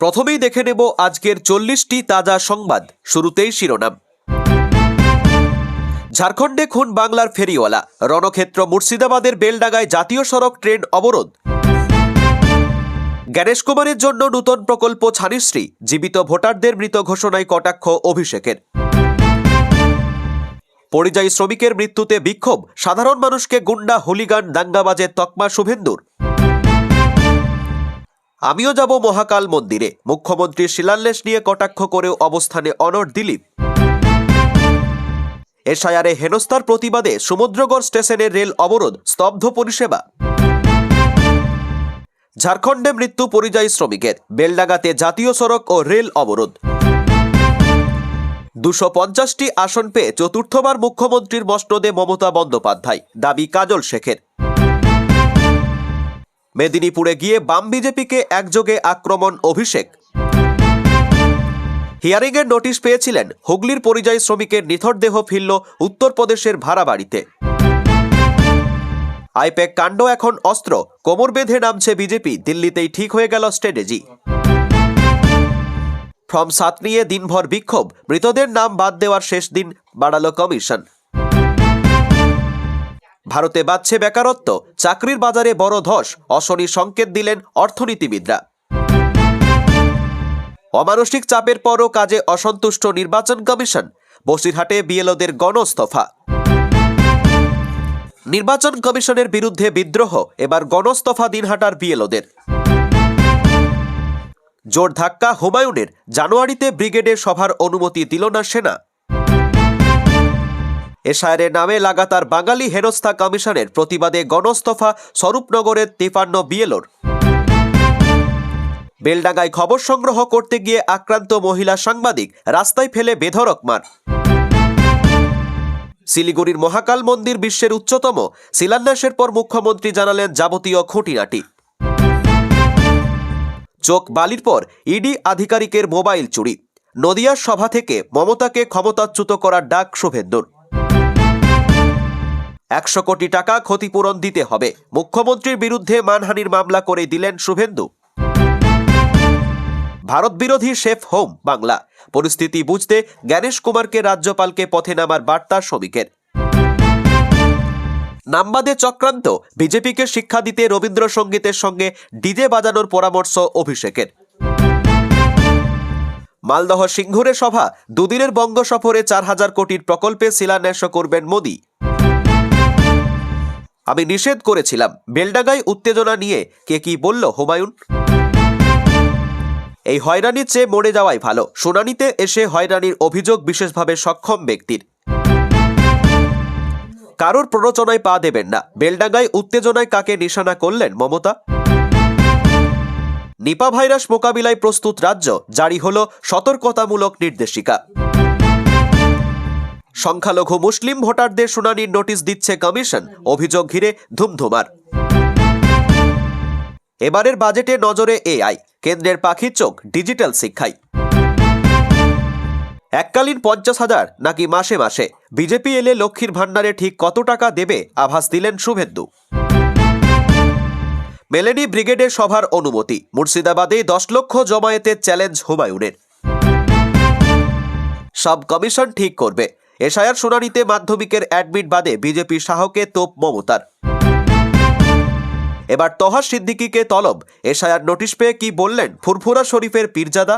প্রথমেই দেখে নেব আজকের 40টি তাজা সংবাদ। শুরুতেই শিরোনাম। ঝাড়খণ্ডে খুন বাংলার ফেরিওয়ালা, রণক্ষেত্র মুর্শিদাবাদের বেলডাঙ্গায় জাতীয় সড়ক ট্রেন অবরোধ। জ্ঞানেশ কুমারের জন্য নূতন প্রকল্প ছানিশ্রী, জীবিত ভোটারদের মৃত ঘোষণায় কটাক্ষ অভিষেকের। পরিযায়ী শ্রমিকের মৃত্যুতে বিক্ষোভ, সাধারণ মানুষকে গুন্ডা হুলিগান দাঙ্গাবাজের তকমা শুভেন্দুর। আমিও যাব মহাকাল মন্দিরে, মুখ্যমন্ত্রীর শিলান্যাস নিয়ে কটাক্ষ করেও অবস্থানে অনড় দিলীপ। এসআইআরে হেনস্থার প্রতিবাদে সমুদ্রগড় স্টেশনের রেল অবরোধ, স্তব্ধ পরিষেবা। ঝাড়খণ্ডে মৃত্যু পরিযায়ী শ্রমিকের, বেলডাঙ্গাতে জাতীয় সড়ক ও রেল অবরোধ। 250টি আসন পেয়ে চতুর্থবার মুখ্যমন্ত্রীর মসনদে মমতা বন্দ্যোপাধ্যায়, দাবি কাজল শেখের। মেদিনীপুরে গিয়ে বাম বিজেপিকে একযোগে আক্রমণ অভিষেক। হিয়ারিংয়ের নোটিশ পেয়েছিলেন, হুগলির পরিযায়ী শ্রমিকের নিথর দেহ ফিরল উত্তরপ্রদেশের ভাড়া বাড়িতে। আইপ্যাক কাণ্ড এখন অস্ত্র, কোমর বেঁধে নামছে বিজেপি, দিল্লিতেই ঠিক হয়ে গেল স্ট্র্যাটেজি। ফর্ম 7 নিয়ে দিনভর বিক্ষোভ, মৃতদের নাম বাদ দেওয়ার শেষ দিন বাড়াল কমিশন। ভারতে বাড়ছে বেকারত্ব, চাকরির বাজারে বড় ধস, অশনি সংকেত দিলেন অর্থনীতিবিদরা। অমানসিক চাপের পরও কাজে অসন্তুষ্ট নির্বাচন কমিশন, বসিরহাটে বিএলওদের গণস্তফা। নির্বাচন কমিশনের বিরুদ্ধে বিদ্রোহ, এবার গণস্তফা দিনহাটার বিএলওদের। জোর ধাক্কা হুমায়ুনের, জানুয়ারিতে ব্রিগেডের সভার অনুমতি দিল না সেনা। এসআইআরের নামে লাগাতার বাঙালি হেনস্থা কমিশনের প্রতিবাদে গণস্তফা স্বরূপনগরের 53 বিএলওর। বেলডাঙ্গায় খবর সংগ্রহ করতে গিয়ে আক্রান্ত মহিলা সাংবাদিক, রাস্তায় ফেলে বেধড়ক মার। শিলিগুড়ির মহাকাল মন্দির বিশ্বের উচ্চতম, শিলান্যাসের পর মুখ্যমন্ত্রী জানালেন যাবতীয় খুঁটিনাটি। চোখ বালির পর ইডি আধিকারিকের মোবাইল চুরি, নদিয়ার সভা থেকে মমতাকে ক্ষমতাচ্যুত করার ডাক শুভেন্দুর। 100 কোটি টাকা ক্ষতিপূরণ দিতে হবে, মুখ্যমন্ত্রীর বিরুদ্ধে মানহানির মামলা করে দিলেন শুভেন্দু। ভারত বিরোধী সেফ হোম বাংলা, পরিস্থিতি বুঝতে জ্ঞানেশ কুমারকে রাজ্যপালকে পথে নামার বার্তা শ্রমিকের। নামবাদে চক্রান্ত, বিজেপিকে শিক্ষা দিতে রবীন্দ্রসঙ্গীতের সঙ্গে ডিজে বাজানোর পরামর্শ অভিষেকের। মালদহ সিঙ্গুরে সভা, দুদিনের বঙ্গ সফরে 4000 কোটির প্রকল্পে শিলান্যাস করবেন মোদি। আমি নিষেধ করেছিলাম, বেলডাঙ্গায় উত্তেজনা নিয়ে কে কি বলল হুমায়ুন। এই হয়রানির চেয়ে মরে যাওয়াই ভালো, শুনানিতে এসে হয়রানির অভিযোগ বিশেষভাবে সক্ষম ব্যক্তির। কারোর প্ররোচনায় পা দেবেন না, বেলডাঙ্গায় উত্তেজনায় কাকে নিশানা করলেন মমতা। নিপা ভাইরাস মোকাবিলায় প্রস্তুত রাজ্য, জারি হল সতর্কতামূলক নির্দেশিকা। সংখ্যালঘু মুসলিম ভোটারদের শুনানির নোটিশ দিচ্ছে কমিশন, অভিযোগ ঘিরে ধুমধুমার। এবারের বাজেটে নজরে এআই, কেন্দ্রের পাখির চোখ ডিজিটাল শিক্ষায়। এককালীন 50,000 নাকি মাসে মাসে, বিজেপি এলে লক্ষ্মীর ভাণ্ডারে ঠিক কত টাকা দেবে আভাস দিলেন শুভেন্দু। মেলেনি ব্রিগেডের সভার অনুমতি, মুর্শিদাবাদে 10 লক্ষ জমায়েতের চ্যালেঞ্জ হুমায়ুনের। সব কমিশন ঠিক করবে, এসআইআর শুনানিতে মাধ্যমিকের অ্যাডমিট বাদে বিজেপি শাহকে তোপ মমতার। এবার তহা সিদ্দিকীকে তলব, এসআইআর নোটিশ পেয়ে কি বললেন ফুরফুরা শরীফের পীরজাদা।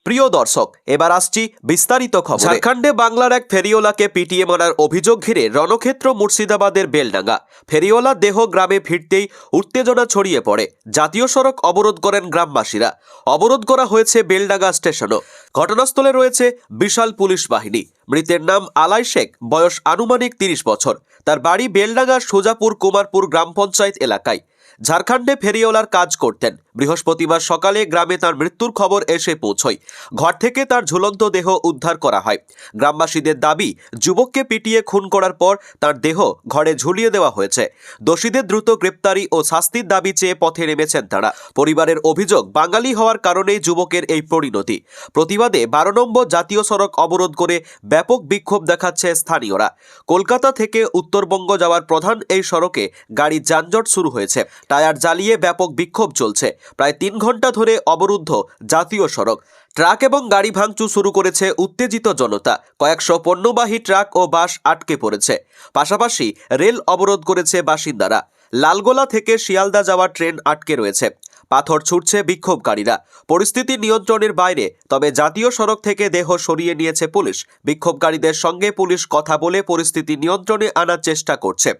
প্রিয় দর্শক, এবার আসছি বিস্তারিত খবর। ঝাড়খণ্ডে বাংলার এক ফেরিওয়ালাকে পিটিয়ে মারার অভিযোগ ঘিরে রণক্ষেত্র মুর্শিদাবাদের বেলডাঙ্গা। ফেরিওয়ালা দেহ গ্রামে ফিরতেই উত্তেজনা ছড়িয়ে পড়ে, জাতীয় সড়ক অবরোধ করেন গ্রামবাসীরা। অবরোধ করা হয়েছে বেলডাঙ্গা স্টেশনও। ঘটনাস্থলে রয়েছে বিশাল পুলিশ বাহিনী। মৃতের নাম আলাই শেখ, বয়স আনুমানিক 30 বছর। তার বাড়ি বেলডাঙ্গার সোজাপুর কুমারপুর গ্রাম পঞ্চায়েত এলাকায়। ঝাড়খণ্ডে ফেরিওয়ালার কাজ করতেন। বৃহস্পতিবার সকালে গ্রামে তার মৃত্যুর খবর এসে পৌঁছয়। ঘর থেকে তার ঝুলন্ত দেহ উদ্ধার করা হয়। গ্রামবাসীদের দাবি, যুবককে পিটিয়ে খুন করার পর তার দেহ ঘরে ঝুলিয়ে দেওয়া হয়েছে। দোষীদের দ্রুত গ্রেপ্তারি ও শাস্তির দাবি চেয়ে পথে নেমেছেন তারা। পরিবারের অভিযোগ, বাঙালি হওয়ার কারণেই যুবকের এই পরিণতি। প্রতিবাদে 12 নম্বর জাতীয় সড়ক অবরোধ করে ব্যাপক বিক্ষোভ দেখাচ্ছে স্থানীয়রা। কলকাতা থেকে উত্তরবঙ্গ যাওয়ার প্রধান এই সড়কে গাড়ির যানজট শুরু হয়েছে। টায়ার জ্বালিয়ে ব্যাপক বিক্ষোভ চলছে। প্রায় 3 ঘন্টা ধরে অবরুদ্ধ জাতীয় সড়ক। ট্রাক এবং গাড়ি ভাঙচুর শুরু করেছে উত্তেজিত জনতা। কয়েকশো পণ্যবাহী ট্রাক ও বাস আটকে পড়েছে। পাশাপাশি রেল অবরোধ করেছে বাসিন্দারা। লালগোলা থেকে শিয়ালদা যাওয়ার ট্রেন আটকে রয়েছে। পাথর ছুটছে বিক্ষোভকারীরা। পরিস্থিতি নিয়ন্ত্রণের বাইরে, তবে জাতীয় সড়ক থেকে দেহ সরিয়ে নিয়েছে পুলিশ। বিক্ষোভকারীদের সঙ্গে পুলিশ কথা বলে পরিস্থিতি নিয়ন্ত্রণে আনার চেষ্টা করছে।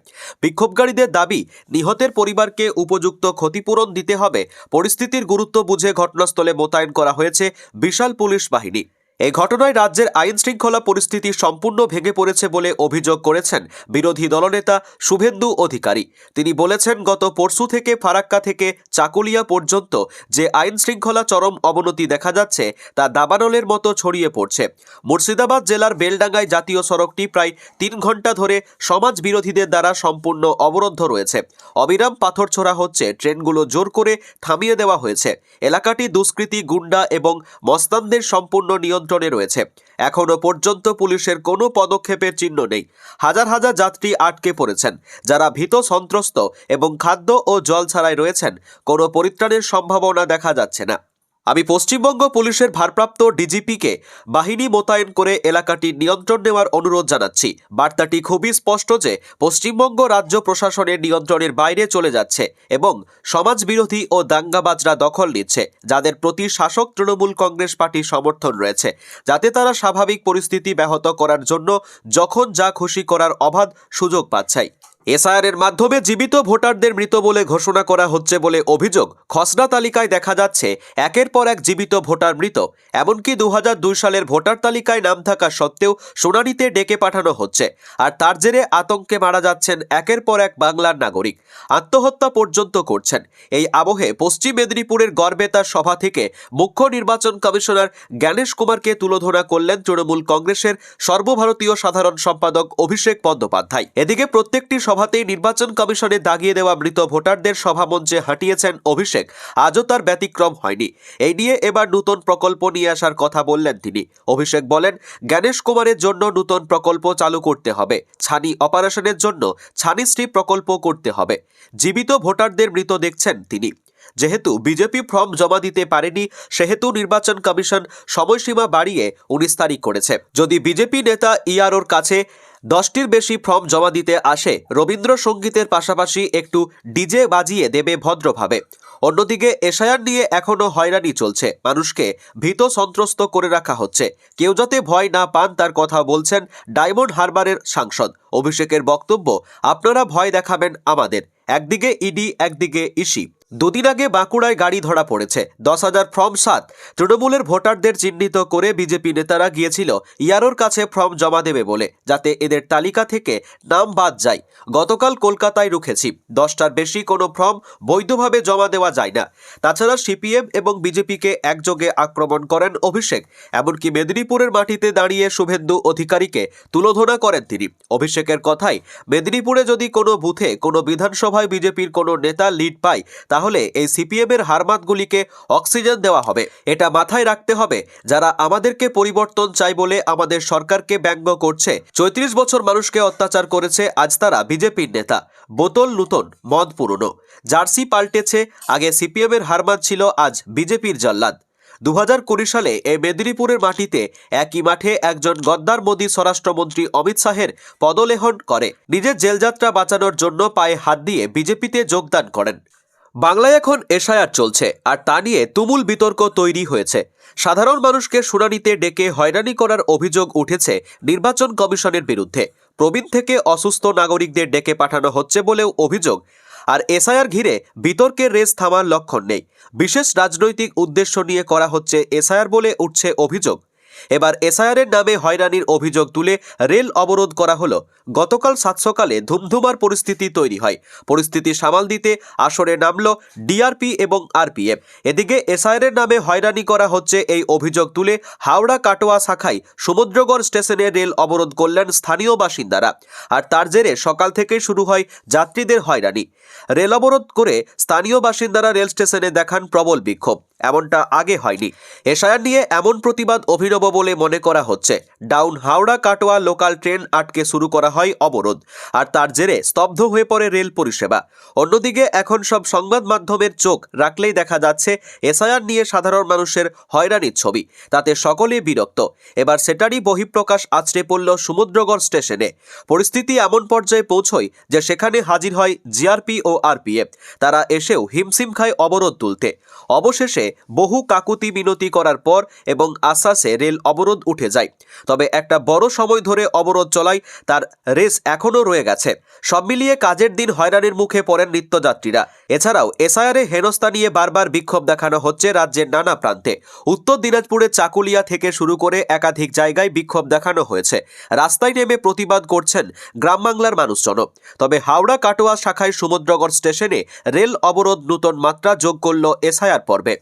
বিক্ষোভকারীদের দাবি, নিহতের পরিবারকে উপযুক্ত ক্ষতিপূরণ দিতে হবে। পরিস্থিতির গুরুত্ব বুঝে ঘটনাস্থলে মোতায়েন করা হয়েছে বিশাল পুলিশ বাহিনী। এই ঘটনায় রাজ্যের আইন শৃঙ্খলা পরিস্থিতি সম্পূর্ণ ভেঙে পড়েছে বলে অভিযোগ করেছেন বিরোধী দলনেতা শুভেন্দু অধিকারী। তিনি বলেছেন, গত পরশু থেকে ফারাক্কা থেকে চাকুলিয়া পর্যন্ত যে আইন শৃঙ্খলা চরম অবনতি দেখা যাচ্ছে তা দাবানলের মতো ছড়িয়ে পড়ছে। মুর্শিদাবাদ জেলার বেলডাঙ্গায় জাতীয় সড়কটি প্রায় 3 ঘন্টা ধরে সমাজ বিরোধীদের দ্বারা সম্পূর্ণ অবরুদ্ধ রয়েছে। অবিরাম পাথর ছোড়া হচ্ছে, ট্রেনগুলো জোর করে থামিয়ে দেওয়া হয়েছে। এলাকাটি দুষ্কৃতী, গুন্ডা এবং মস্তানদের সম্পূর্ণ নিয়ন্ত্রণে রয়েছে। এখনো পর্যন্ত পুলিশের কোনো পদক্ষেপের চিহ্ন নেই। হাজার হাজার যাত্রী আটকে পড়েছেন, যারা ভীত, সন্ত্রস্ত এবং খাদ্য ও জল ছাড়াই রয়েছেন। কোনো পরিত্রাণের সম্ভাবনা দেখা যাচ্ছে না। আমি পশ্চিমবঙ্গ পুলিশের ভারপ্রাপ্ত ডিজিপিকে বাহিনী মোতায়েন করে এলাকাটি নিয়ন্ত্রণ নেওয়ার অনুরোধ জানাচ্ছি। বার্তাটি খুবই স্পষ্ট যে পশ্চিমবঙ্গ রাজ্য প্রশাসনের নিয়ন্ত্রণের বাইরে চলে যাচ্ছে এবং সমাজবিরোধী ও দাঙ্গাবাজরা দখল নিচ্ছে, যাদের প্রতি শাসক তৃণমূল কংগ্রেস পার্টির সমর্থন রয়েছে, যাতে তারা স্বাভাবিক পরিস্থিতি ব্যাহত করার জন্য যখন যা খুশি করার অবাধ সুযোগ পাচ্ছে। এসআইআরের মাধ্যমে জীবিত ভোটারদের মৃত বলে ঘোষণা করা হচ্ছে বলে অভিযোগ। খসড়া তালিকায় দেখা যাচ্ছে একের পর এক জীবিত ভোটার মৃত। এমনকি 2002 সালের ভোটার তালিকায় নাম থাকা সত্ত্বেও শুনানিতে ডেকে পাঠানো হচ্ছে, আর তার জেরে আতঙ্কে মারা যাচ্ছেন একের পর এক বাংলার নাগরিক। আত্মহত্যা পর্যন্ত করছেন। এই আবহে পশ্চিম মেদিনীপুরের গড়বেতার সভা থেকে মুখ্য নির্বাচন কমিশনার জ্ঞানেশ কুমারকে তুলোধনা করলেন তৃণমূল কংগ্রেসের সর্বভারতীয় সাধারণ সম্পাদক অভিষেক বন্দ্যোপাধ্যায়। এদিকে প্রত্যেকটি সভাতেই নির্বাচন কমিশনে দাগিয়ে দেওয়া মৃত ভোটারদের সভামঞ্চে হাঁটিয়েছেন অভিষেক। আজও তার ব্যতিক্রম হয়নি। এই নিয়ে এবার নতুন প্রকল্প নিয়ে আসার কথা বললেন তিনি। অভিষেক বলেন, জ্ঞানেশ কুমারের জন্য নতুন প্রকল্প চালু করতে হবে। ছানি অপারেশনের জন্য ছানিশ্রী প্রকল্প করতে হবে। জীবিত ভোটারদের মৃত দেখছেন তিনি। যেহেতু বিজেপি ফর্ম জমা দিতে পারেনি, সেহেতু নির্বাচন কমিশন সময়সীমা বাড়িয়ে 19 তারিখ করেছে। যদি বিজেপি নেতা ইআরওর কাছে 10টির বেশি ফর্ম জমা দিতে আসে, রবীন্দ্রসঙ্গীতের পাশাপাশি একটু ডিজে বাজিয়ে দেবে ভদ্রভাবে। অন্যদিকে এসআইআর নিয়ে এখনো হয়রানি চলছে। মানুষকে ভীত, সন্ত্রস্ত করে রাখা হচ্ছে। কেউ যাতে ভয় না পান তার কথা বলছেন ডায়মন্ড হারবারের সাংসদ। অভিষেকের বক্তব্য, আপনারা ভয় দেখাবেন আমাদের। একদিকে ইডি, একদিকে ইসি। দুদিন আগে বাঁকুড়ায় গাড়ি ধরা পড়েছে। 10,000 ফর্ম 7 তৃণমূলের ভোটারদের চিহ্নিত করে বিজেপি নেতারা গিয়েছিল ইআরওর কাছে ফর্ম জমা দেবে বলে, যাতে এদের তালিকা থেকে নাম বাদ যায়। গতকাল কলকাতায় রুখেছি। 10টার বেশি কোনো ফর্ম বৈধভাবে জমা দেওয়া যায় না। তাছাড়া সিপিএম এবং বিজেপিকে একযোগে আক্রমণ করেন অভিষেক। এমনকি মেদিনীপুরের মাটিতে দাঁড়িয়ে শুভেন্দু অধিকারীকে তুলোধনা করেন তিনি। অভিষেকের কথায়, মেদিনীপুরে যদি কোনো বুথে, কোনো বিধানসভায় বিজেপির কোনো নেতা লিড পায়, তাহলে এই সিপিএমের হারমাতগুলিকে অক্সিজেন দেওয়া হবে। এটা মাথায় রাখতে হবে। যারা আমাদেরকে পরিবর্তন চাই বলে আমাদের সরকারকে ব্যঙ্গ করছে, 34 বছর মানুষকে অত্যাচার করেছে, আজ তারা বিজেপির নেতা। বোতল নতুন, মদ পুরনো। জার্সি পাল্টেছে। আগে সিপিএমের হারমাত ছিল, আজ বিজেপির জল্লাদ। 2020 সালে এই মেদিনীপুরের মাটিতে একই মাঠে একজন গদ্দার মোদী স্বরাষ্ট্রমন্ত্রী অমিত শাহের পদলেহন করে নিজের জেলযাত্রা বাঁচানোর জন্য পায়ে হাত দিয়ে বিজেপিতে যোগদান করেন। বাংলায় এখন এসআইআর চলছে, আর তা নিয়ে তুমুল বিতর্ক তৈরি হয়েছে। সাধারণ মানুষকে শুনানিতে ডেকে হয়রানি করার অভিযোগ উঠেছে নির্বাচন কমিশনের বিরুদ্ধে। প্রবীণ থেকে অসুস্থ নাগরিকদের ডেকে পাঠানো হচ্ছে বলেও অভিযোগ। আর এসআইআর ঘিরে বিতর্কের রেস থামার লক্ষণ নেই। বিশেষ রাজনৈতিক উদ্দেশ্য নিয়ে করা হচ্ছে এসআইআর বলে উঠছে অভিযোগ। এবার এসআইআরের নামে হয়রানির অভিযোগ তুলে রেল অবরোধ করা হলো। গতকাল সাত সকালে ধুমধুমার পরিস্থিতি তৈরি হয়। পরিস্থিতি সামাল দিতে আসরে নামল ডিআরপি এবং আরপিএফ। এদিকে এসআইআরের নামে হয়রানি করা হচ্ছে এই অভিযোগ তুলে হাওড়া কাটোয়া শাখায় সমুদ্রগড় স্টেশনে রেল অবরোধ করলেন স্থানীয় বাসিন্দারা। আর তার জেরে সকাল থেকে শুরু হয় যাত্রীদের হয়রানি। রেল অবরোধ করে স্থানীয় বাসিন্দারা রেল স্টেশনে দেখান প্রবল বিক্ষোভ। এমনটা আগে হয়নি। এসআইআর নিয়ে এমন প্রতিবাদ অভিনব বলে মনে করা হচ্ছে। Down Howrah Katwa local train আটকে শুরু করা হয় অবরোধ, আর তার জেরে স্তব্ধ হয়ে পড়ে রেল পরিষেবা। অন্যদিকে এখন সব সংবাদ মাধ্যমের চোখ রাখলেই দেখা যাচ্ছে এসআইআর নিয়ে সাধারণ মানুষের হয়রানির ছবি। তাতে সকলে বিরক্ত। এবার সেটারই বহিঃপ্রকাশ আছড়ে পড়ল সমুদ্রগড় স্টেশনে। পরিস্থিতি এমন পর্যায়ে পৌঁছয় যে সেখানে হাজির হয় জিআরপি ও আরপিএফ। তারা এসেও হিমশিম খায় অবরোধ তুলতে। অবশেষে বহু কাকুতি মিনতি করার পর এবং আশ্বাসে রেল অবরোধ উঠে যায়। তবে একটা বড় সময় ধরে অবরোধ চলায় তার রেস এখনও রয়ে গেছে। সব মিলিয়ে কাজের দিন হয়রানির মুখে পড়েন নিত্যযাত্রীরা। এছাড়াও এসআইআরে হেনস্থা নিয়ে বারবার বিক্ষোভ দেখানো হচ্ছে রাজ্যের নানা প্রান্তে। উত্তর দিনাজপুরের চাকুলিয়া থেকে শুরু করে একাধিক জায়গায় বিক্ষোভ দেখানো হয়েছে। রাস্তায় নেমে প্রতিবাদ করছেন গ্রাম বাংলার মানুষজন। তবে হাওড়া কাটোয়া শাখায় সমুদ্রগড় স্টেশনে রেল অবরোধ নতুন মাত্রা যোগ করল এসআইআর পর্বে।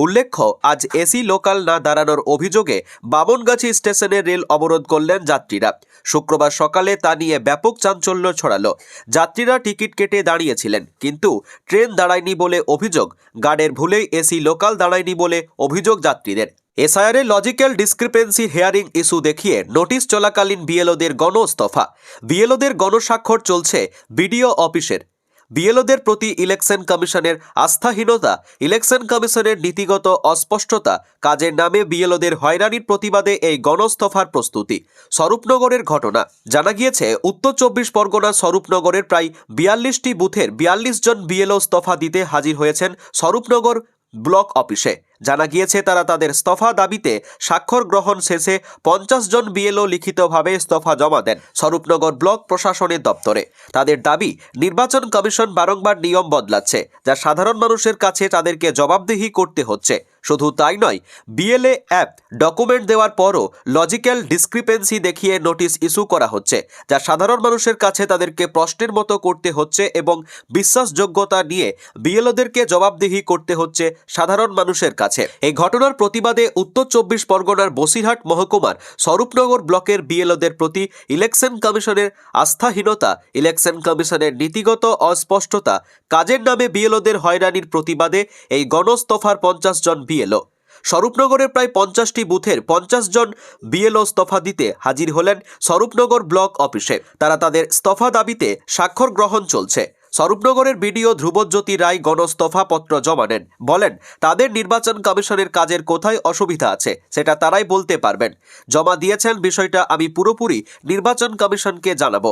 উল্লেখ্য, আজ এসি লোকাল না দাঁড়ানোর অভিযোগে বামনগাছি স্টেশনে রেল অবরোধ করলেন যাত্রীরা। শুক্রবার সকালে তা নিয়ে ব্যাপক চাঞ্চল্য ছড়ালো। যাত্রীরা টিকিট কেটে দাঁড়িয়েছিলেন, কিন্তু ট্রেন দাঁড়ায়নি বলে অভিযোগ। গার্ডের ভুলেই এসি লোকাল দাঁড়ায়নি বলে অভিযোগ যাত্রীদের। এসআইআরে লজিক্যাল ডিসক্রিপেন্সি হিয়ারিং ইস্যু দেখিয়ে নোটিশ চলাকালীন বিএলওদের গণস্তফা। বিএলওদের গণস্বাক্ষর চলছে বিডিও অফিসের। বিএলওদের প্রতি ইলেকশন কমিশনের আস্থাহীনতা, ইলেকশন কমিশনের নীতিগত অস্পষ্টতা, কাজের নামে বিএলওদের হয়রানির প্রতিবাদে এই গণস্তফার প্রস্তুতি। স্বরূপনগরের ঘটনা জানা গিয়েছে, উত্তর 24 পরগনা স্বরূপনগরের প্রায় 42টি বুথের 42 জন বিএলও স্তফা দিতে হাজির হয়েছেন স্বরূপনগর ব্লক অফিসে। জানা গিয়েছে তারা তাদের স্তফা দাবিতে স্বাক্ষর গ্রহণ শেষে 50 জন বিএলও লিখিতভাবে স্তফা জমা দেন স্বরূপনগর ব্লক প্রশাসনের দপ্তরে। তাদের দাবি, নির্বাচন কমিশন বারংবার নিয়ম বদলাচ্ছে, যা সাধারণ মানুষের কাছে তাদেরকে জবাবদিহি করতে হচ্ছে। শুধু তাই নয়, বিএলএ অ্যাপ ডকুমেন্ট দেওয়ার পরও লজিক্যাল ডিসক্রিপেন্সি দেখিয়ে নোটিশ ইস্যু করা হচ্ছে, যা সাধারণ মানুষের কাছে তাদেরকে প্রশ্নের মতো করতে হচ্ছে এবং বিশ্বাসযোগ্যতা নিয়ে বিএলওদেরকে জবাবদিহি করতে হচ্ছে সাধারণ মানুষের কাছে। এই ঘটনার প্রতিবাদে উত্তর 24 পরগনার বসিরহাট মহকুমার স্বরূপনগর ব্লকের বিএলওদের প্রতি ইলেকশন কমিশনের আস্থাহীনতা, ইলেকশন কমিশনের নীতিগত অস্পষ্টতা, কাজের নামে বিএলওদের হয়রানির প্রতিবাদে এই গণস্তফার 50 জন বিএলও। স্বরূপনগরের প্রায় 50টি বুথের 50 জন বিএলও স্তফা দিতে হাজির হলেন স্বরূপনগর ব্লক অফিসে। তারা তাদের স্তফা দাবিতে স্বাক্ষর গ্রহণ চলছে। স্বরূপনগরের বিডিও ধ্রুবজ্যোতি রায় গণস্তফা পত্র জমা নেন। বলেন, তাদের নির্বাচন কমিশনের কাজের কোথায় অসুবিধা আছে সেটা তারাই বলতে পারবেন। জমা দিয়েছেন, বিষয়টা আমি পুরোপুরি নির্বাচন কমিশনকে জানাবো।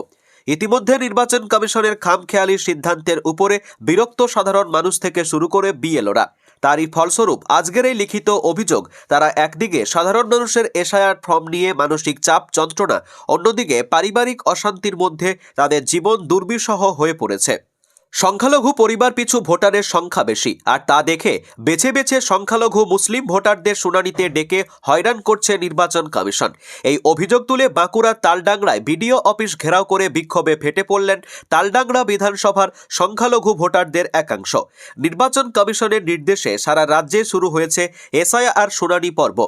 ইতিমধ্যে নির্বাচন কমিশনের খামখেয়ালি সিদ্ধান্তের উপরে বিরক্ত সাধারণ মানুষ থেকে শুরু করে বিএলওরা। তারই ফলস্বরূপ আজকের এই লিখিত অভিযোগ। তারা একদিকে সাধারণ মানুষের এসআইআর ফর্ম নিয়ে মানসিক চাপ যন্ত্রণা, অন্যদিকে পারিবারিক অশান্তির মধ্যে তাদের জীবন দুর্বিষহ হয়ে পড়েছে। সংখ্যালঘু পরিবার পিছু ভোটারের সংখ্যা বেশি, আর তা দেখে বেছে বেছে সংখ্যালঘু মুসলিম ভোটারদের শুনানিতে ডেকে হয়রান করছে নির্বাচন কমিশন। এই অভিযোগ তুলে বাঁকুড়ার তালডাংরায় বিডিও অফিস ঘেরাও করে বিক্ষোভে ফেটে পড়লেন তালডাংরা বিধানসভার সংখ্যালঘু ভোটারদের একাংশ। নির্বাচন কমিশনের নির্দেশে সারা রাজ্যে শুরু হয়েছে এসআইআর শুনানি পর্ব,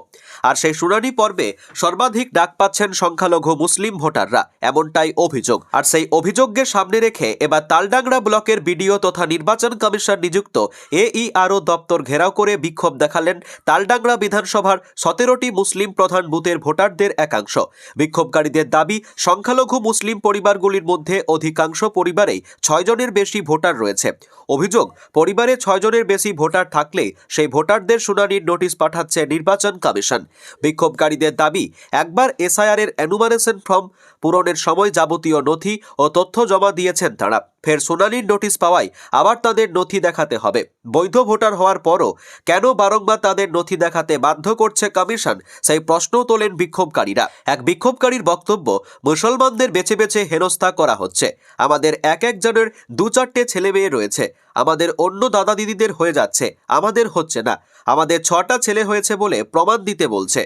আর সেই শুনানি পর্বে সর্বাধিক ডাক পাচ্ছেন সংখ্যালঘু মুসলিম ভোটাররা, এমনটাই অভিযোগ। আর সেই অভিযোগকে সামনে রেখে এবার তালডাংরা ব্লকের বিডিও তথা নির্বাচন কমিশন নিযুক্ত এইআরও দপ্তর ঘেরাও করে বিক্ষোভ দেখালেন তালডাংরা বিধানসভার 17টি মুসলিম প্রধান বুথের ভোটারদের একাংশ। বিক্ষোভকারীদের দাবি, সংখ্যালঘু মুসলিম পরিবারগুলির মধ্যে অধিকাংশ পরিবারেই 6 জনের বেশি ভোটার রয়েছে। অভিযোগ, পরিবারে 6 জনের বেশি ভোটার থাকলে সেই ভোটারদের শুনানির নোটিশ পাঠাচ্ছে নির্বাচন কমিশন। বিক্ষোভকারীদের দাবি, একবার এসআইআর এর এনুমারেশন ফর্ম পূরণের সময় যাবতীয় নথি ও তথ্য জমা দিয়েছেন তারা। ফের শুনানির নোটিশ পাওয়ায় আবার তাদের নথি দেখাতে হবে। বৈধ ভোটার হওয়ার পরও কেন বারংবার তাদের নথি দেখাতে বাধ্য করছে কমিশন, সেই প্রশ্ন তোলেন বিক্ষোভকারীরা। এক বিক্ষোভকারীর বক্তব্য, মুসলমানদের বেছে বেছে হেনস্থা করা হচ্ছে। আমাদের এক একজনের 2-4টে ছেলে মেয়ে রয়েছে। আমাদের অন্য দাদা দিদিদের হয়ে যাচ্ছে, আমাদের হচ্ছে না। আমাদের 6টা ছেলে হয়েছে বলে প্রমাণ দিতে বলছে।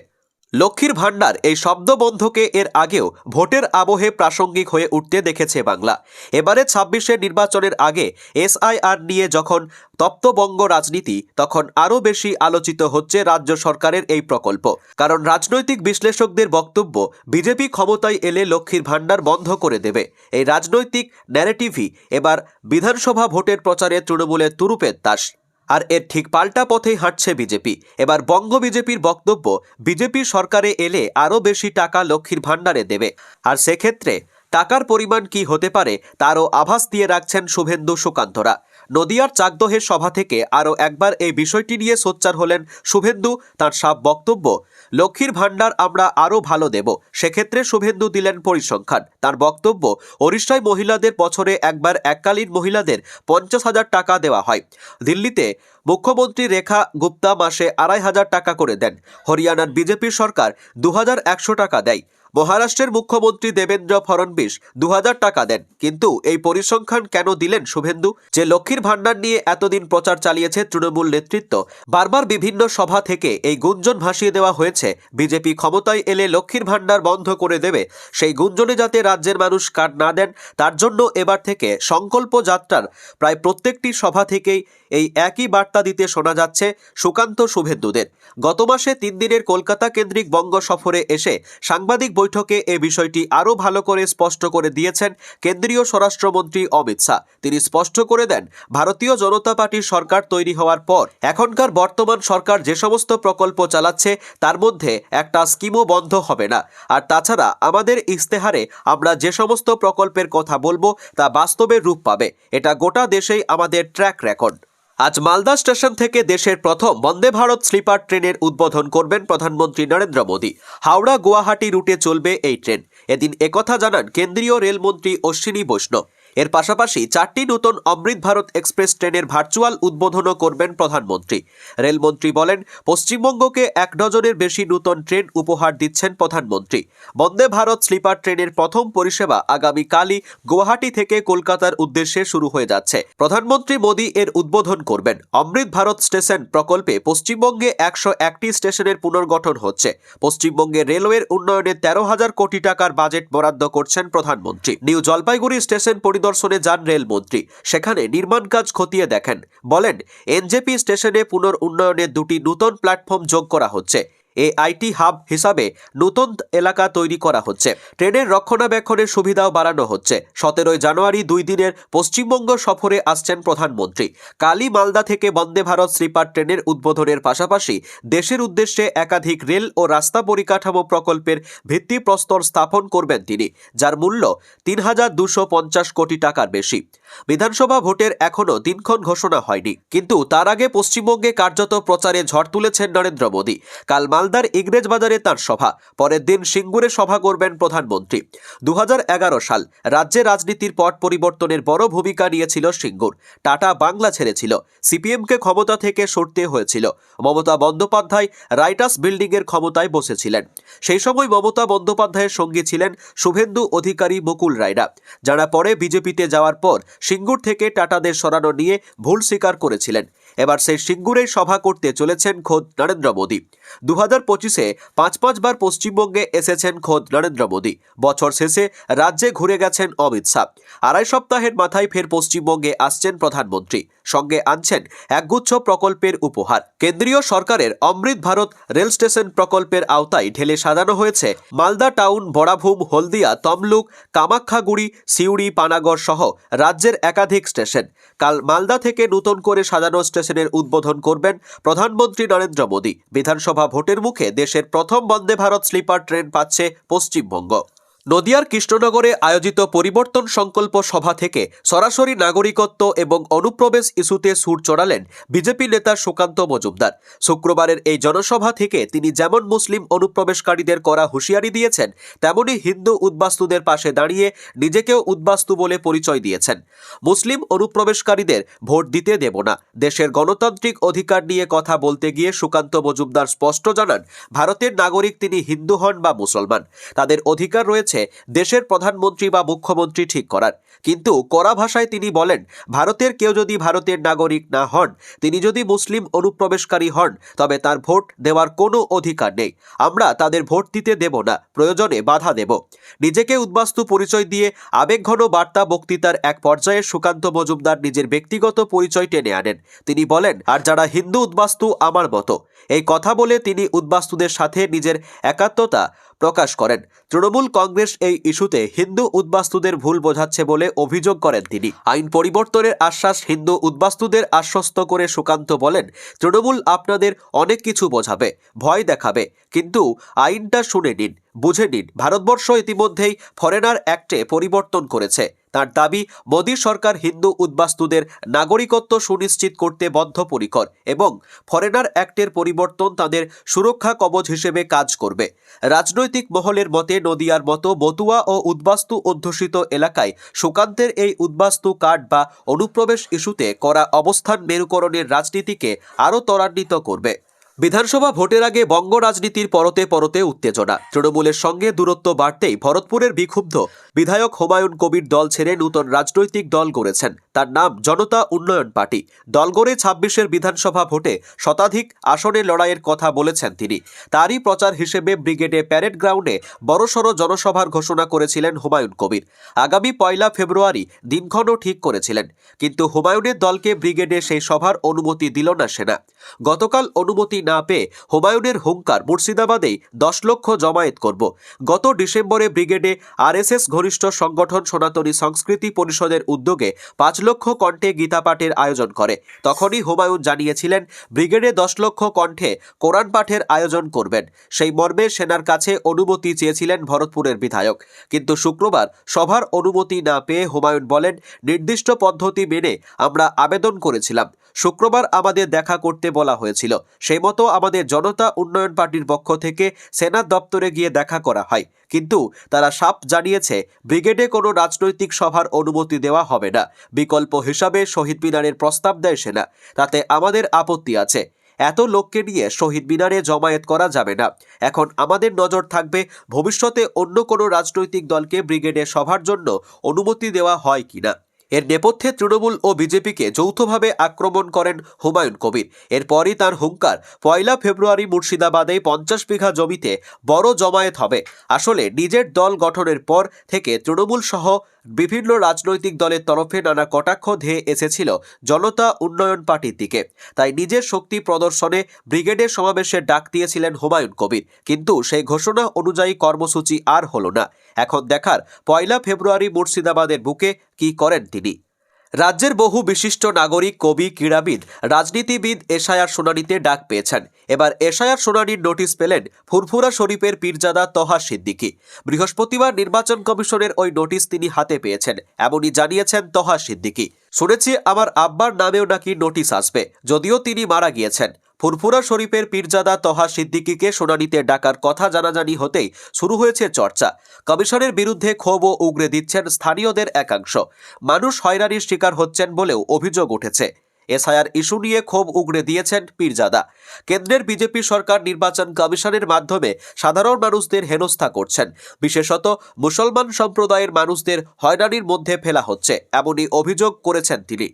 লক্ষ্মীর ভাণ্ডার এই শব্দবন্ধকে এর আগেও ভোটের আবহে প্রাসঙ্গিক হয়ে উঠতে দেখেছে বাংলা। এবারে 26-এর নির্বাচনের আগে এসআইআর নিয়ে যখন তপ্তবঙ্গ রাজনীতি, তখন আরও বেশি আলোচিত হচ্ছে রাজ্য সরকারের এই প্রকল্প। কারণ রাজনৈতিক বিশ্লেষকদের বক্তব্য, বিজেপি ক্ষমতায় এলে লক্ষ্মীর ভাণ্ডার বন্ধ করে দেবে। এই রাজনৈতিক ন্যারেটিভই এবার বিধানসভা ভোটের প্রচারে তৃণমূলের তুরুপের তাস। আর এর ঠিক পাল্টা পথেই হাঁটছে বিজেপি। এবার বঙ্গ বিজেপির বক্তব্য, বিজেপি সরকারে এলে আরও বেশি টাকা লক্ষ্মীর ভাণ্ডারে দেবে, আর সেক্ষেত্রে টাকার পরিমাণ কি হতে পারে তারও আভাস দিয়ে রাখছেন শুভেন্দু সুকান্তরা। নদিয়ার চাকদহের সভা থেকে আরও একবার এই বিষয়টি নিয়ে সোচ্চার হলেন শুভেন্দু। তার সাফ বক্তব্য, লক্ষ্মীর ভাণ্ডার আমরা আরও ভালো দেব। সেক্ষেত্রে শুভেন্দু দিলেন পরিসংখ্যান। তার বক্তব্য, ওড়িশায় মহিলাদের বছরে একবার এককালীন মহিলাদের 50,000 টাকা দেওয়া হয়। দিল্লিতে মুখ্যমন্ত্রী রেখা গুপ্তা মাসে 2,500 টাকা করে দেন। হরিয়ানার বিজেপি সরকার 2,100 টাকা দেয়। মহারাষ্ট্রের মুখ্যমন্ত্রী দেবেন্দ্র ফড়নবিস 2,000 টাকা দেন। কিন্তু এই পরিসংখ্যান কেন দিলেন শুভেন্দু? যে লক্ষ্মীর ভাণ্ডার নিয়ে এতদিন প্রচার চালিয়েছে তৃণমূল নেতৃত্ব, বারবার বিভিন্ন সভা থেকে এই গুঞ্জন ভাসিয়ে দেওয়া হয়েছে বিজেপি ক্ষমতায় এলে লক্ষ্মীর ভাণ্ডার বন্ধ করে দেবে। সেই গুঞ্জনে যাতে রাজ্যের মানুষ কান না দেন, তার জন্য এবার থেকে সংকল্প যাত্রার প্রায় প্রত্যেকটি সভা থেকেই এই একই বার্তা দিতে শোনা যাচ্ছে সুকান্ত শুভেন্দুদের। গত মাসে 3 দিনের কলকাতা কেন্দ্রিক বঙ্গ সফরে এসে সাংবাদিক বৈঠকে এ বিষয়টি আরও ভালো করে স্পষ্ট করে দিয়েছেন কেন্দ্রীয় স্বরাষ্ট্রমন্ত্রী অমিত শাহ। তিনি স্পষ্ট করে দেন, ভারতীয় জনতা পার্টির সরকার তৈরি হওয়ার পর এখনকার বর্তমান সরকার যে সমস্ত প্রকল্প চালাচ্ছে তার মধ্যে একটা স্কিমও বন্ধ হবে না। আর তাছাড়া আমাদের ইস্তেহারে আমরা যে সমস্ত প্রকল্পের কথা বলবো তা বাস্তবে রূপ পাবে। এটা গোটা দেশেই আমাদের ট্র্যাক রেকর্ড। আজ মালদা স্টেশন থেকে দেশের প্রথম বন্দে ভারত স্লিপার ট্রেনের উদ্বোধন করবেন প্রধানমন্ত্রী নরেন্দ্র মোদী। হাওড়া গুয়াহাটি রুটে চলবে এই ট্রেন। এদিন একথা জানান কেন্দ্রীয় রেলমন্ত্রী অশ্বিনী বৈষ্ণব। এর পাশাপাশি 4টি নতুন অমৃত ভারত এক্সপ্রেস ট্রেনের ভার্চুয়াল উদ্বোধনও করবেন প্রধানমন্ত্রী। রেলমন্ত্রী বলেন, পশ্চিমবঙ্গকে 1 ডজনের বেশি নতুন ট্রেন উপহার দিচ্ছেন প্রধানমন্ত্রী। বন্দে ভারত স্লিপার ট্রেনের প্রথম পরিষেবা আগামীকালই গুয়াহাটি থেকে কলকাতার উদ্দেশ্যে শুরু হয়ে যাচ্ছে। প্রধানমন্ত্রী মোদী এর উদ্বোধন করবেন। অমৃত ভারত স্টেশন প্রকল্পে পশ্চিমবঙ্গে 101টি স্টেশনের পুনর্গঠন হচ্ছে। পশ্চিমবঙ্গে রেলওয়ের উন্নয়নে 13,000 কোটি টাকার বাজেট বরাদ্দ করছেন প্রধানমন্ত্রী। নিউ জলপাইগুড়ি স্টেশন পরিদর্শনে যান রেলমন্ত্রী। সেখানে নির্মাণ কাজ খতিয়ে দেখেন। বলেন, এনজেপি স্টেশনে পুনর্উন্নয়নে 2টি নতুন প্ল্যাটফর্ম যোগ করা হচ্ছে। আইটি হাব হিসাবে নতুন এলাকা তৈরি করা হচ্ছে। ট্রেনের রক্ষণাবেক্ষণের সুবিধাও বাড়ানো হচ্ছে। 17 জানুয়ারি 2 দিনের পশ্চিমবঙ্গ সফরে আসছেন প্রধানমন্ত্রী। কালই মালদা থেকে বন্দে ভারত স্লিপার ট্রেনের উদ্বোধনের পাশাপাশি দেশের উদ্দেশ্যে একাধিক রেল ও রাস্তা পরিকাঠামো প্রকল্পের ভিত্তিপ্রস্তর স্থাপন করবেন তিনি, যার মূল্য 3,250 কোটি টাকার বেশি। বিধানসভা ভোটের এখনও দিনক্ষণ ঘোষণা হয়নি, কিন্তু তার আগে পশ্চিমবঙ্গে কার্যত প্রচারে ঝড় তুলেছেন নরেন্দ্র মোদী। কাল মালদার ইংরেজ বাজারে তার সভা, পরের দিন সিঙ্গুরে সভা করবেন প্রধানমন্ত্রী। 2011 সাল রাজ্যে রাজনীতির পট পরিবর্তনের বড় ভূমিকা নিয়েছিল সিঙ্গুর। টাটা বাংলা ছেড়েছিল, সিপিএমকে ক্ষমতা থেকে সরতে হয়েছিল। মমতা বন্দ্যোপাধ্যায় রাইটাস বিল্ডিংয়ের ক্ষমতায় বসেছিলেন। সেই সময় মমতা বন্দ্যোপাধ্যায়ের সঙ্গী ছিলেন শুভেন্দু অধিকারী, মুকুল রায়রা, যারা পরে বিজেপিতে যাওয়ার পর সিঙ্গুর থেকে টাটাদের সরানো নিয়ে ভুল স্বীকার করেছিলেন। এবার সেই সিঙ্গুরেই সভা করতে চলেছেন খোদ নরেন্দ্র মোদী। 2025-এ 5 বার পশ্চিমবঙ্গে এসেছেন খোদ নরেন্দ্র মোদী। বছর শেষে রাজ্যে ঘুরে গেছেন অমিত শাহ। 2.5 সপ্তাহের মাথায় ফের পশ্চিমবঙ্গে আসছেন প্রধানমন্ত্রী। সঙ্গে আনছেন একগুচ্ছ প্রকল্পের উপহার। কেন্দ্রীয় সরকারের অমৃত ভারত রেল স্টেশন প্রকল্পের আওতায় ঢেলে সাজানো হয়েছে মালদা টাউন, বড়াভূম, হলদিয়া, তমলুক, কামাখ্যাগুড়ি, সিউড়ি, পানাগড় সহ রাজ্যের একাধিক স্টেশন। কাল মালদা থেকে নতুন করে সাজানো স্টেশনের উদ্বোধন করবেন প্রধানমন্ত্রী নরেন্দ্র মোদী। বিধানসভা ভোটের মুখে দেশের প্রথম বন্দে ভারত স্লিপার ট্রেন পাচ্ছে পশ্চিমবঙ্গ। নদিয়ার কৃষ্ণনগরে আয়োজিত পরিবর্তন সংকল্প সভা থেকে সরাসরি নাগরিকত্ব এবং অনুপ্রবেশ ইস্যুতে সুর চড়ালেন বিজেপি নেতা সুকান্ত মজুমদার। শুক্রবারের এই জনসভা থেকে তিনি যেমন মুসলিম অনুপ্রবেশকারীদের করা হুঁশিয়ারি দিয়েছেন, তেমনি হিন্দু উদ্বাস্তুদের পাশে দাঁড়িয়ে নিজেকেও উদ্বাস্তু বলে পরিচয় দিয়েছেন। মুসলিম অনুপ্রবেশকারীদের ভোট দিতে দেব না। দেশের গণতান্ত্রিক অধিকার নিয়ে কথা বলতে গিয়ে সুকান্ত মজুমদার স্পষ্ট জানান, ভারতের নাগরিক তিনি হিন্দু হন বা মুসলমান, তাদের অধিকার রয়েছে দেশের প্রধানমন্ত্রী বা মুখ্যমন্ত্রী ঠিক করার। কিন্তু কড়া ভাষায় তিনি বলেন, ভারতের কেউ যদি ভারতের নাগরিক না হন, তিনি যদি মুসলিম অনুপ্রবেশকারী হন, তবে তার ভোট দেওয়ার কোনো অধিকার নেই। আমরা তাদের ভোট দিতে দেব না, প্রয়োজনে বাধা দেব। নিজেকে উদ্বাস্তু পরিচয় দিয়ে আবেগঘন বার্তা বক্তৃতার এক পর্যায়ে সুকান্ত মজুমদার নিজের ব্যক্তিগত পরিচয় টেনে আনেন। তিনি বলেন, আর যারা হিন্দু উদ্বাস্তু আমার মতো। এই কথা বলে তিনি উদ্বাস্তুদের সাথে নিজের একাত্মতা প্রকাশ করেন। তৃণমূল কংগ্রেস এই ইস্যুতে হিন্দু উদ্বাস্তুদের ভুল বোঝাচ্ছে বলে অভিযোগ করেন তিনি। আইন পরিবর্তনের আশ্বাস হিন্দু উদ্বাস্তুদের আশ্বস্ত করে সুকান্ত বলেন, তৃণমূল আপনাদের অনেক কিছু বোঝাবে, ভয় দেখাবে, কিন্তু আইনটা শুনে নিন, বুঝে নিন। ভারতবর্ষ ইতিমধ্যেই ফরেনার অ্যাক্টে পরিবর্তন করেছে। তার দাবি, মোদী সরকার হিন্দু উদ্বাস্তুদের নাগরিকত্ব সুনিশ্চিত করতে বদ্ধপরিকর এবং ফরেনার অ্যাক্টের পরিবর্তন তাদের সুরক্ষা কবচ হিসেবে কাজ করবে। রাজনৈতিক মহলের মতে নদিয়ার মতো মতুয়া ও উদ্বাস্তু অধ্যুষিত এলাকায় সুকান্তের এই উদ্বাস্তু কার্ড বা অনুপ্রবেশ ইস্যুতে করা অবস্থান মেরুকরণের রাজনীতিকে আরও ত্বরান্বিত করবে। বিধানসভা ভোটের আগে বঙ্গ রাজনীতির পরতে পরতে উত্তেজনা। তৃণমূলের সঙ্গে দূরত্ব বাড়তেই ভরতপুরের বিক্ষুব্ধ বিধায়ক হুমায়ুন কবির দল ছেড়ে নূতন রাজনৈতিক দল গড়েছেন। তার নাম জনতা উন্নয়ন পার্টি। দল গড়ে ২৬-এর বিধানসভা ভোটে শতাধিক আসনে লড়াইয়ের কথা বলেছেন তিনি। তারই প্রচার হিসেবে ব্রিগেডে প্যারেড গ্রাউন্ডে বড়সড় জনসভার ঘোষণা করেছিলেন হুমায়ুন কবির। আগামী ১ ফেব্রুয়ারি দিনক্ষণও ঠিক করেছিলেন, কিন্তু হুমায়ুনের দলকে ব্রিগেডে সেই সভার অনুমতি দিল না সেনা। গতকাল অনুমতি না পেয়ে হুমায়ুনের হুঙ্কার, মুর্শিদাবাদেই ১০ লক্ষ জমায়েত করব। গত ডিসেম্বরে ব্রিগেডে আরএসএস ঘনিষ্ঠ সংগঠন সনাতনী সংস্কৃতি পরিষদের উদ্যোগে ৫ লক্ষ কণ্ঠে গীতাপাঠের আয়োজন করে। তখনই হুমায়ুন জানিয়েছিলেন ব্রিগেডে ১০ লক্ষ কণ্ঠে কোরআন পাঠের আয়োজন করবেন। সেই মর্মে সেনার কাছে অনুমতি চেয়েছিলেন ভরতপুরের বিধায়ক, কিন্তু শুক্রবার সভার অনুমতি না পেয়ে হুমায়ুন বলেন, নির্দিষ্ট পদ্ধতি মেনে আমরা আবেদন করেছিলাম। শুক্রবার আমাদের দেখা করতে বলা হয়েছিল, সেই মতো আমাদের জনতা উন্নয়ন পার্টির পক্ষ থেকে সেনা দপ্তরে গিয়ে দেখা করা হয়, কিন্তু তারা সাফ জানিয়েছে ব্রিগেডে কোনো রাজনৈতিক সভার অনুমতি দেওয়া হবে না। বিকল্প হিসাবে শহীদ মিনারের প্রস্তাব দেয় সেনা, তাতে আমাদের আপত্তি আছে। এত লোককে নিয়ে শহীদ মিনারে জমায়েত করা যাবে না। এখন আমাদের নজর থাকবে ভবিষ্যতে অন্য কোনো রাজনৈতিক দলকে ব্রিগেডে সভার জন্য অনুমতি দেওয়া হয় কিনা। এর নেপথ্যে তৃণমূল ও বিজেপিকে যৌথভাবে আক্রমণ করেন হুমায়ুন কবির। এরপরই তার হুঙ্কার, ১ ফেব্রুয়ারি মুর্শিদাবাদে ৫০ বিঘা জমিতে বড় জমায়েত হবে। আসলে নিজের দল গঠনের পর থেকে তৃণমূল সহ বিভিন্ন রাজনৈতিক দলের তরফে নানা কটাক্ষ ধেয়ে এসেছিল জনতা উন্নয়ন পার্টির দিকে। তাই নিজের শক্তি প্রদর্শনে ব্রিগেডের সমাবেশের ডাক দিয়েছিলেন হুমায়ুন কবির, কিন্তু সেই ঘোষণা অনুযায়ী কর্মসূচি আর হলো না। এখন দেখার ১ ফেব্রুয়ারি মুর্শিদাবাদের বুকে কি করেন তিনি। রাজ্যের বহু বিশিষ্ট নাগরিক, কবি, ক্রীড়াবিদ, রাজনীতিবিদ এসআইআর শুনানিতে ডাক পেয়েছেন। এবার এসআইআর শুনানির নোটিশ পেলেন ফুরফুরা শরীফের পীরজাদা তহা সিদ্দিকী। বৃহস্পতিবার নির্বাচন কমিশনের ওই নোটিশ তিনি হাতে পেয়েছেন, এমনই জানিয়েছেন তহা সিদ্দিকী। শুনেছি আমার আব্বার নামেও নাকি নোটিশ আসবে, যদিও তিনি মারা গিয়েছেন। ফুরফুরা শরীফের পীরজাদা তহা সিদ্দিকীকে শুনানিতে ডাকার কথা জানাজানি হতেই শুরু হয়েছে চর্চা। কমিশনের বিরুদ্ধে ক্ষোভও উগরে দিচ্ছেন স্থানীয়দের একাংশ। মানুষ হয়রানির শিকার হচ্ছেন বলেও অভিযোগ উঠেছে। এসআইআর ইস্যু নিয়ে ক্ষোভ উগরে দিয়েছেন পীরজাদা। কেন্দ্রের বিজেপি সরকার নির্বাচন কমিশনের মাধ্যমে সাধারণ মানুষদের হেনস্থা করছেন, বিশেষত মুসলমান সম্প্রদায়ের মানুষদের হয়রানির মধ্যে ফেলা হচ্ছে, এমনই অভিযোগ করেছেন তিনি।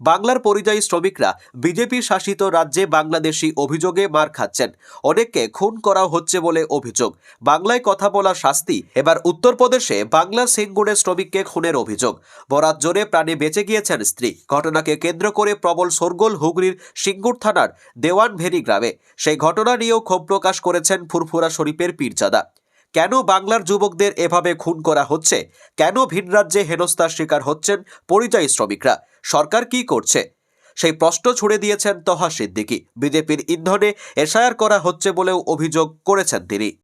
বাংলার পরিযায়ী শ্রমিকরা বিজেপি শাসিত রাজ্যে বাংলাদেশি অভিযোগে মার খাচ্ছেন, অনেককে খুন করা হচ্ছে বলে অভিযোগ। বাংলায় কথা বলা শাস্তি। এবার উত্তরপ্রদেশে বাংলা সিঙ্গুরে শ্রমিককে খুনের অভিযোগ। বরাত জোরে প্রাণে বেঁচে গিয়েছেন স্ত্রী। ঘটনাকে কেন্দ্র করে প্রবল শোরগোল হুগলির সিঙ্গুর থানার দেওয়ানভেরি গ্রামে। সেই ঘটনা নিয়েও ক্ষোভ প্রকাশ করেছেন ফুরফুরা শরীফের পীরজাদা। কেন বাংলার যুবকদের এভাবে খুন করা হচ্ছে? কেন ভিন রাজ্যে হেনস্থার শিকার হচ্ছেন পরিযায়ী শ্রমিকরা? সরকার কি করছে? সেই প্রশ্ন ছুড়ে দিয়েছেন তহা সিদ্দিকী। বিজেপির ইন্ধনে এসআইআর করা হচ্ছে বলেও অভিযোগ করেছেন তিনি।